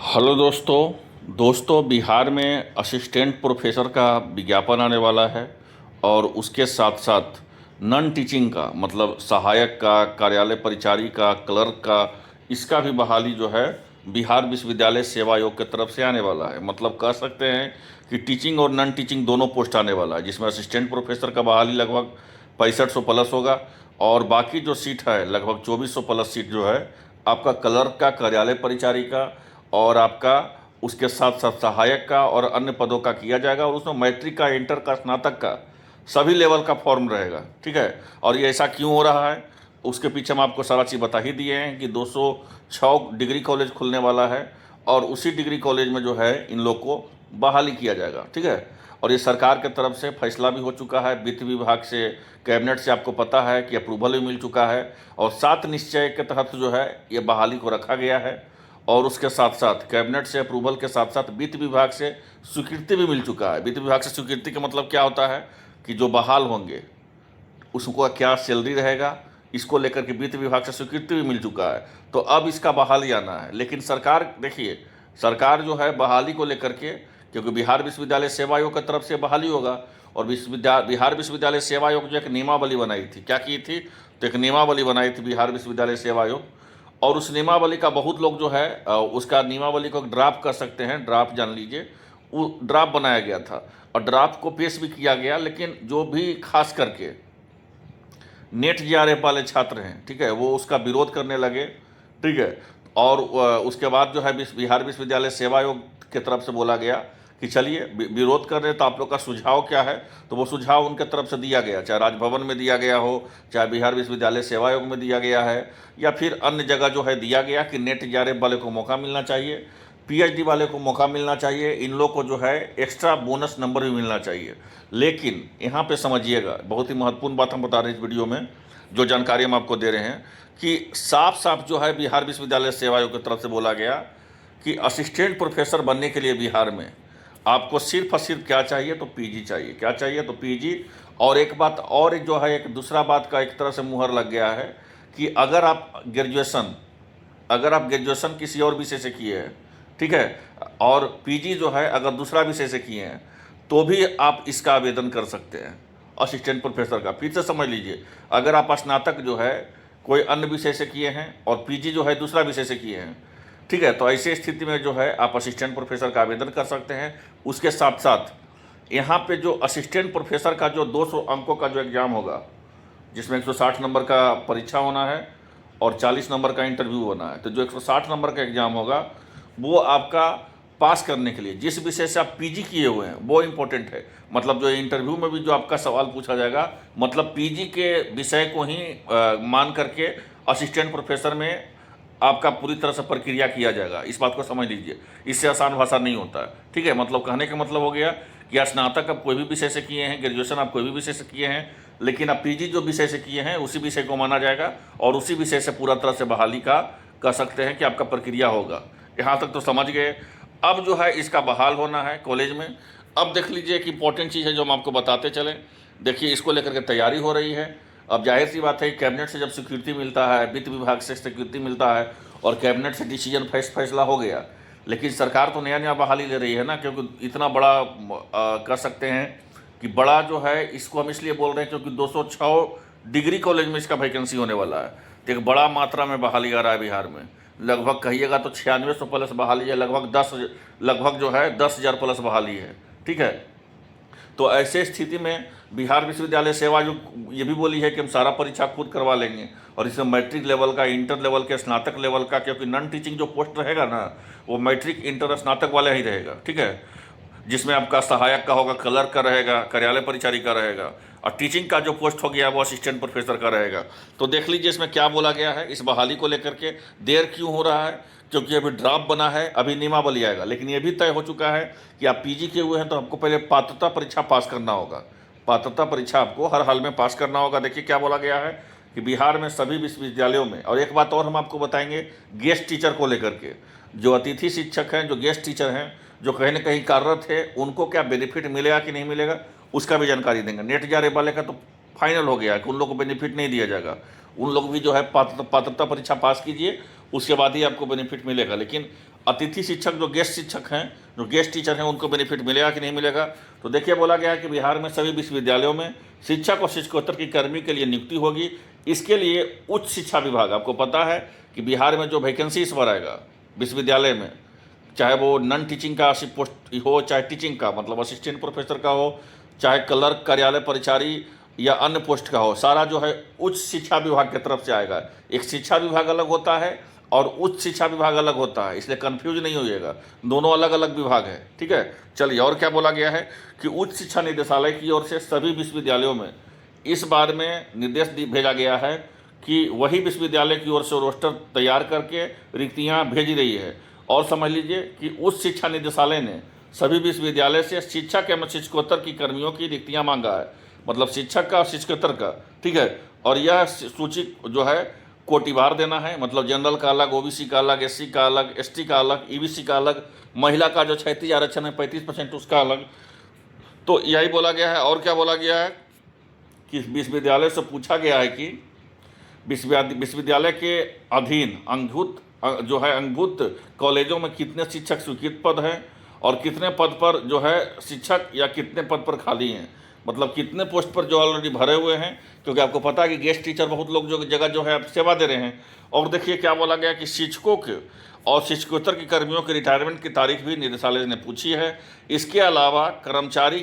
Hello दोस्तों बिहार में assistant professor का विज्ञापन आने वाला है। और उसके साथ साथ नॉन टीचिंग का मतलब सहायक का, कार्यालय परिचारी का, क्लर्क का, इसका भी बहाली जो है बिहार विश्वविद्यालय सेवा आयोग की तरफ से आने वाला है। मतलब कह सकते हैं कि टीचिंग और नॉन टीचिंग दोनों पोस्ट आने वाला है, जिसमें असिस्टेंट प्रोफेसर का बहाली लगभग 6500 प्लस होगा। और बाकी जो सीट है लगभग 2400 प्लस सीट जो है आपका क्लर्क का, कार्यालय परिचारी का और आपका उसके साथ साथ सहायक का और अन्य पदों का किया जाएगा। और उसमें मैट्रिक का, इंटर का, स्नातक का सभी लेवल का फॉर्म रहेगा। ठीक है। और ये ऐसा क्यों हो रहा है उसके पीछे हम आपको सारा चीज़ बता ही दिए हैं कि 206 डिग्री कॉलेज खुलने वाला है और उसी डिग्री कॉलेज में जो है इन लोग को बहाली किया जाएगा। ठीक है। और ये सरकार की तरफ से फैसला भी हो चुका है, वित्त विभाग से, कैबिनेट से आपको पता है कि अप्रूवल भी मिल चुका है। और 7 निश्चय के तहत जो है ये बहाली को रखा गया है। और उसके साथ साथ कैबिनेट से अप्रूवल के साथ साथ वित्त विभाग से स्वीकृति भी मिल चुका है। वित्त विभाग से स्वीकृति का मतलब क्या होता है कि जो बहाल होंगे उसको क्या सैलरी रहेगा, इसको लेकर के वित्त विभाग से स्वीकृति भी मिल चुका है। तो अब इसका बहाली आना है। लेकिन सरकार देखिए, सरकार जो है बहाली को लेकर के, क्योंकि बिहार विश्वविद्यालय सेवा आयोग की तरफ से बहाली होगा और बिहार विश्वविद्यालय सेवा आयोग जो एक नियमावली बनाई थी, क्या की थी, तो एक नियमावली बनाई थी बिहार विश्वविद्यालय सेवा आयोग। और उस नियमावली का बहुत लोग जो है उसका नियमावली को ड्राफ्ट कर सकते हैं, ड्राफ्ट जान लीजिए, वो ड्राफ्ट बनाया गया था और ड्राफ्ट को पेश भी किया गया। लेकिन जो भी खास करके नेट जीआरएफ वाले छात्र हैं, ठीक है, वो उसका विरोध करने लगे। ठीक है। और उसके बाद जो है बिहार विश्वविद्यालय सेवा आयोग की तरफ से बोला गया कि चलिए विरोध कर रहे तो आप लोग का सुझाव क्या है। तो वो सुझाव उनके तरफ से दिया गया, चाहे राजभवन में दिया गया हो, चाहे बिहार विश्वविद्यालय सेवा आयोग में दिया गया है, या फिर अन्य जगह जो है दिया गया कि नेट जीआरएफ वाले को मौका मिलना चाहिए, पीएचडी वाले को मौका मिलना चाहिए, इन लोग को जो है एक्स्ट्रा बोनस नंबर भी मिलना चाहिए। लेकिन यहाँ पे समझिएगा, बहुत ही महत्वपूर्ण बात हम बता रहे हैं इस वीडियो में, जो जानकारी हम आपको दे रहे हैं कि साफ साफ जो है बिहार विश्वविद्यालय सेवा आयोग की तरफ से बोला गया कि असिस्टेंट प्रोफेसर बनने के लिए बिहार में आपको सिर्फ और सिर्फ क्या चाहिए, तो पीजी चाहिए। क्या चाहिए, तो पीजी। और एक बात और जो है, एक दूसरा बात का एक तरह से मुहर लग गया है कि अगर आप ग्रेजुएशन किसी और विषय से किए हैं, ठीक है, और पीजी जो है अगर दूसरा विषय से किए हैं, तो भी आप इसका आवेदन कर सकते हैं असिस्टेंट प्रोफेसर का। फिर से समझ लीजिए, अगर आप स्नातक जो है कोई अन्य विषय से किए हैं और पीजी जो है दूसरा विषय से किए हैं, ठीक है, तो ऐसी स्थिति में जो है आप असिस्टेंट प्रोफेसर का आवेदन कर सकते हैं। उसके साथ साथ यहाँ पे जो असिस्टेंट प्रोफेसर का जो 200 अंकों का जो एग्ज़ाम होगा, जिसमें 160 नंबर का परीक्षा होना है और 40 नंबर का इंटरव्यू होना है, तो जो 160 नंबर का एग्ज़ाम होगा वो आपका पास करने के लिए जिस विषय से आप पीजी किए हुए हैं वो इम्पोर्टेंट है। मतलब जो इंटरव्यू में भी जो आपका सवाल पूछा जाएगा, मतलब पीजी के विषय को ही मान करके असिस्टेंट प्रोफेसर में आपका पूरी तरह से प्रक्रिया किया जाएगा। इस बात को समझ लीजिए, इससे आसान भाषा नहीं होता है। ठीक है। मतलब कहने का मतलब हो गया कि स्नातक आप कोई भी विषय से किए हैं, ग्रेजुएशन आप कोई भी विषय से किए हैं, लेकिन आप पीजी जो विषय से किए हैं उसी विषय को माना जाएगा और उसी विषय से पूरा तरह से बहाली का कह सकते हैं कि आपका प्रक्रिया होगा। यहाँ तक तो समझ गए। अब जो है इसका बहाल होना है कॉलेज में। अब देख लीजिए कि इंपॉर्टेंट चीज़ है जो हम आपको बताते चलें। देखिए, इसको लेकर के तैयारी हो रही है। अब जाहिर सी बात है, कैबिनेट से जब स्वीकृति मिलता है, वित्त विभाग से स्वीकृति मिलता है और कैबिनेट से डिसीजन फैसला हो गया, लेकिन सरकार तो नया नया बहाली ले रही है ना, क्योंकि इतना बड़ा कर सकते हैं कि बड़ा जो है, इसको हम इसलिए बोल रहे हैं क्योंकि 206 डिग्री कॉलेज में इसका वैकेंसी होने वाला है। तो एक बड़ा मात्रा में बहाली आ रहा है बिहार में। लगभग कहिएगा तो 9600 प्लस बहाली है, लगभग जो है 10,000 प्लस बहाली है। ठीक है। तो ऐसे स्थिति में बिहार विश्वविद्यालय सेवा आयोग ये भी बोली है कि हम सारा परीक्षा खुद करवा लेंगे और इसमें मैट्रिक लेवल का, इंटर लेवल के, स्नातक लेवल का, क्योंकि नॉन टीचिंग जो पोस्ट रहेगा ना वो मैट्रिक, इंटर, स्नातक वाला ही रहेगा। ठीक है। जिसमें आपका सहायक का होगा, क्लर्क का रहेगा, कार्यालय परिचारी का रहेगा और टीचिंग का जो पोस्ट हो गया वो असिस्टेंट प्रोफेसर का रहेगा। तो देख लीजिए इसमें क्या बोला गया है। इस बहाली को लेकर के देर क्यों हो रहा है, क्योंकि अभी ड्राफ्ट बना है, अभी नियमावली आएगा। लेकिन ये भी तय हो चुका है कि आप पीजी किए हुए हैं तो आपको पहले पात्रता परीक्षा पास करना होगा। पात्रता परीक्षा आपको हर हाल में पास करना होगा। देखिए क्या बोला गया है कि बिहार में सभी विश्वविद्यालयों में, और एक बात और हम आपको बताएंगे गेस्ट टीचर को लेकर के, जो अतिथि शिक्षक हैं, जो गेस्ट टीचर हैं, जो कहीं ना कहीं कार्यरत है, उनको क्या बेनिफिट मिलेगा कि नहीं मिलेगा उसका भी जानकारी देंगे। नेट जीआरएफ वाले का तो फाइनल हो गया है कि उन लोगों को बेनिफिट नहीं दिया जाएगा। उन लोग भी जो है पात्रता परीक्षा पास कीजिए, उसके बाद ही आपको बेनिफिट मिलेगा। लेकिन अतिथि शिक्षक जो गेस्ट शिक्षक हैं, जो गेस्ट टीचर हैं, उनको बेनिफिट मिलेगा कि नहीं मिलेगा। तो देखिए बोला गया है कि बिहार में सभी विश्वविद्यालयों में शिक्षक और शिक्षकोत्तर की कर्मी के लिए नियुक्ति होगी। इसके लिए उच्च शिक्षा विभाग, आपको पता है कि बिहार में जो वैकेंसी इस बार आएगा विश्वविद्यालय में, चाहे वो नॉन टीचिंग का पोस्ट हो, चाहे टीचिंग का मतलब असिस्टेंट प्रोफेसर का हो, चाहे क्लर्क, कार्यालय परिचारी या अन्य पोस्ट का हो, सारा जो है उच्च शिक्षा विभाग की तरफ से आएगा। एक शिक्षा विभाग अलग होता है और उच्च शिक्षा विभाग अलग होता है, इसलिए कंफ्यूज नहीं होइएगा, दोनों अलग अलग विभाग है, ठीक है। चलिए, और क्या बोला गया है कि उच्च शिक्षा निदेशालय की ओर से सभी विश्वविद्यालयों में इस बार में निर्देश भेजा गया है कि वही विश्वविद्यालय की ओर से रोस्टर तैयार करके रिक्तियाँ भेज रही है। और समझ लीजिए कि उच्च शिक्षा निदेशालय ने सभी विश्वविद्यालय से शिक्षक एवं शिक्षकोत्तर की कर्मियों की रिक्तियाँ मांगा है, मतलब शिक्षक का और शिक्षकोत्तर का, ठीक है। और यह सूची जो है कोटिवार देना है, मतलब जनरल का अलग, ओबीसी का अलग, एससी का अलग, एसटी का अलग, ईबीसी का अलग, महिला का जो 36 आरक्षण है 35% उसका अलग। तो यही बोला गया है। और क्या बोला गया है कि विश्वविद्यालय से पूछा गया है कि विश्वविद्यालय के अधीन अंगभूत कॉलेजों में कितने शिक्षक स्वीकृत पद हैं और कितने पद पर जो है शिक्षक या कितने पद पर खाली हैं, मतलब कितने पोस्ट पर जो ऑलरेडी भरे हुए हैं, क्योंकि आपको पता है कि गेस्ट टीचर बहुत लोग जो जगह जो है आप सेवा दे रहे हैं। और देखिए क्या बोला गया कि शिक्षकों के और शिक्षकोत्तर के कर्मियों के रिटायरमेंट की तारीख भी निदेशालय ने पूछी है। इसके अलावा कर्मचारी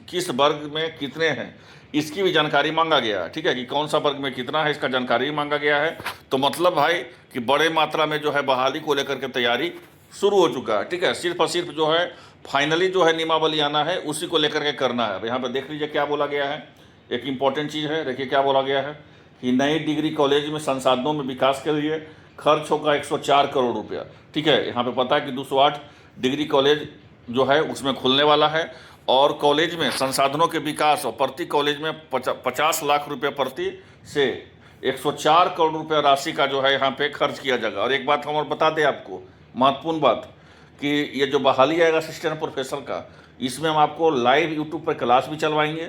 किस वर्ग में कितने हैं इसकी भी जानकारी मांगा गया है, ठीक है, कि कौन सा वर्ग में कितना है इसका जानकारी मांगा गया है। तो मतलब भाई कि बड़े मात्रा में जो है बहाली को लेकर के तैयारी शुरू हो चुका है, ठीक है। सिर्फ और सिर्फ जो है फाइनली जो है नियमावली आना है उसी को लेकर के करना है। अब यहाँ पर देख लीजिए क्या बोला गया है, एक इम्पॉर्टेंट चीज़ है, देखिए क्या बोला गया है कि नई डिग्री कॉलेज में संसाधनों में विकास के लिए खर्च होगा 104 करोड़ रुपया, ठीक है। यहाँ पे पता है कि 208 डिग्री कॉलेज जो है उसमें खुलने वाला है और कॉलेज में संसाधनों के विकास और प्रति कॉलेज में 50 लाख रुपये प्रति से 104 करोड़ रुपये राशि का जो है यहाँ पे खर्च किया जाएगा। और एक बात हम और बता दें आपको, महत्वपूर्ण बात, कि ये जो बहाली आएगा असिस्टेंट प्रोफेसर का, इसमें हम आपको लाइव यूट्यूब पर क्लास भी चलवाएंगे,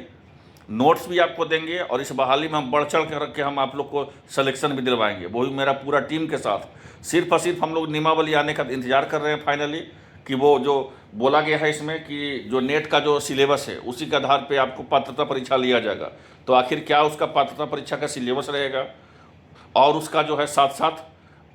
नोट्स भी आपको देंगे और इस बहाली में हम बढ़ चढ़ कर रख के हम आप लोग को सिलेक्शन भी दिलवाएंगे, वो भी मेरा पूरा टीम के साथ। सिर्फ और सिर्फ हम लोग नियमावली आने का इंतजार कर रहे हैं फाइनली, कि वो जो बोला गया है इसमें कि जो नेट का जो सिलेबस है उसी के आधार पे आपको पात्रता परीक्षा लिया जाएगा। तो आखिर क्या उसका पात्रता परीक्षा का सिलेबस रहेगा और उसका जो है साथ साथ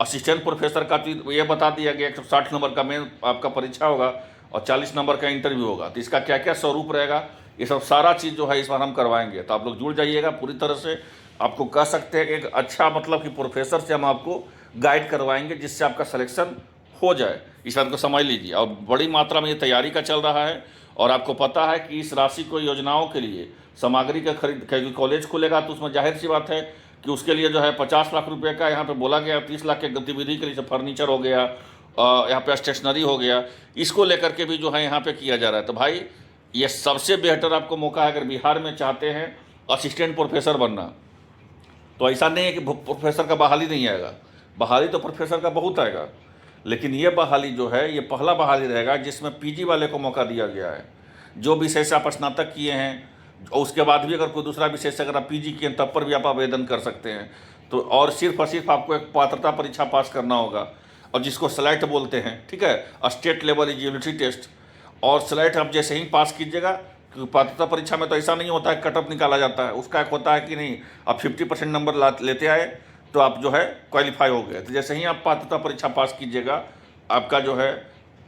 असिस्टेंट प्रोफेसर का तो ये बता दिया गया 160 नंबर का मेन आपका परीक्षा होगा और 40 नंबर का इंटरव्यू होगा। तो इसका क्या क्या स्वरूप रहेगा, ये सब सारा चीज़ जो है इस बार हम करवाएंगे। तो आप लोग जुड़ जाइएगा पूरी तरह से। आपको कह सकते हैं कि एक अच्छा मतलब कि प्रोफेसर से हम आपको गाइड करवाएंगे जिससे आपका सिलेक्शन हो जाए, इस बात को समझ लीजिए। और बड़ी मात्रा में ये तैयारी का चल रहा है और आपको पता है कि इस राशि को योजनाओं के लिए सामग्री का खरीद, कॉलेज खुलेगा तो उसमें जाहिर सी बात है कि उसके लिए जो है 50 लाख रुपए का यहाँ पे बोला गया, 30 लाख के गतिविधि के लिए फर्नीचर हो गया, यहाँ पे स्टेशनरी हो गया, इसको लेकर के भी जो है यहाँ पे किया जा रहा है। तो भाई ये सबसे बेहतर आपको मौका है, अगर बिहार में चाहते हैं असिस्टेंट प्रोफेसर बनना, तो ऐसा नहीं है कि प्रोफेसर का बहाली नहीं आएगा, बहाली तो प्रोफेसर का बहुत आएगा, लेकिन ये बहाली जो है ये पहला बहाली रहेगा जिसमें पीजी वाले को मौका दिया गया है। जो विषय से आप स्नातक किए हैं और उसके बाद भी अगर कोई दूसरा विषय से अगर आप पीजी किए तब पर भी आप आवेदन कर सकते हैं। तो और सिर्फ आपको एक पात्रता परीक्षा पास करना होगा और जिसको स्लेट बोलते हैं, ठीक है, स्टेट लेवल एलिजिबिलिटी टेस्ट। और स्लेट आप जैसे ही पास कीजिएगा, क्योंकि पात्रता परीक्षा में तो ऐसा नहीं होता है कट ऑफ निकाला जाता है, उसका एक होता है कि नहीं आप 50% नंबर लेते आए तो आप जो है क्वालिफाई हो गए। तो जैसे ही आप पात्रता परीक्षा पास कीजिएगा आपका जो है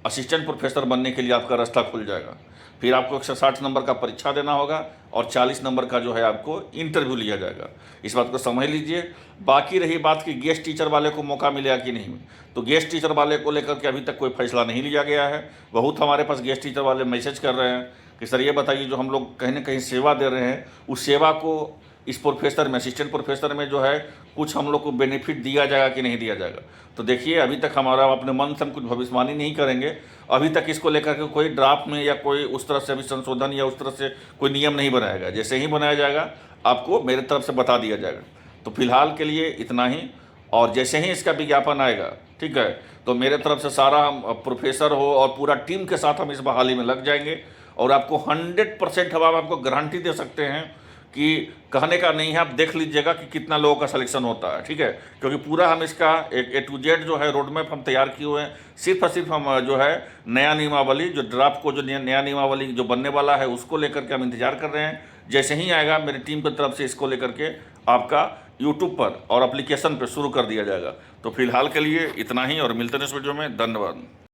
असिस्टेंट प्रोफेसर बनने के लिए आपका रास्ता खुल जाएगा। फिर आपको 160 नंबर का परीक्षा देना होगा और 40 नंबर का जो है आपको इंटरव्यू लिया जाएगा, इस बात को समझ लीजिए। बाकी रही बात कि गेस्ट टीचर वाले को मौका मिलेगा कि नहीं, तो गेस्ट टीचर वाले को लेकर के अभी तक कोई फैसला नहीं लिया गया है। बहुत हमारे पास गेस्ट टीचर वाले मैसेज कर रहे हैं कि सर ये बताइए जो हम लोग कहीं ना कहीं सेवा दे रहे हैं उस सेवा को इस प्रोफेसर में, असिस्टेंट प्रोफेसर में जो है कुछ हम लोग को बेनिफिट दिया जाएगा कि नहीं दिया जाएगा। तो देखिए अभी तक हमारा अपने मन से हम कुछ भविष्यवाणी नहीं करेंगे, अभी तक इसको लेकर के कोई ड्राफ्ट में या कोई उस तरह से अभी संशोधन या उस तरह से कोई नियम नहीं बनाएगा। जैसे ही बनाया जाएगा आपको मेरे तरफ से बता दिया जाएगा। तो फिलहाल के लिए इतना ही, और जैसे ही इसका विज्ञापन आएगा, ठीक है, तो मेरे तरफ से सारा हम प्रोफेसर हो और पूरा टीम के साथ हम इस बहाली में लग जाएंगे और आपको 100% हम आपको गारंटी दे सकते हैं कि कहने का नहीं है, आप देख लीजिएगा कि कितना लोगों का सिलेक्शन होता है, ठीक है। क्योंकि पूरा हम इसका एक A to Z जो है रोड मैप हम तैयार किए हुए हैं। सिर्फ और सिर्फ हम जो है नया नियमावली, जो ड्राफ्ट को जो नया नियमावली जो बनने वाला है उसको लेकर के हम इंतजार कर रहे हैं। जैसे ही आएगा मेरी टीम की तरफ से इसको लेकर के आपका यूट्यूब पर और एप्लीकेशन पर शुरू कर दिया जाएगा। तो फिलहाल के लिए इतना ही, और मिलते हैं इस वीडियो में। धन्यवाद।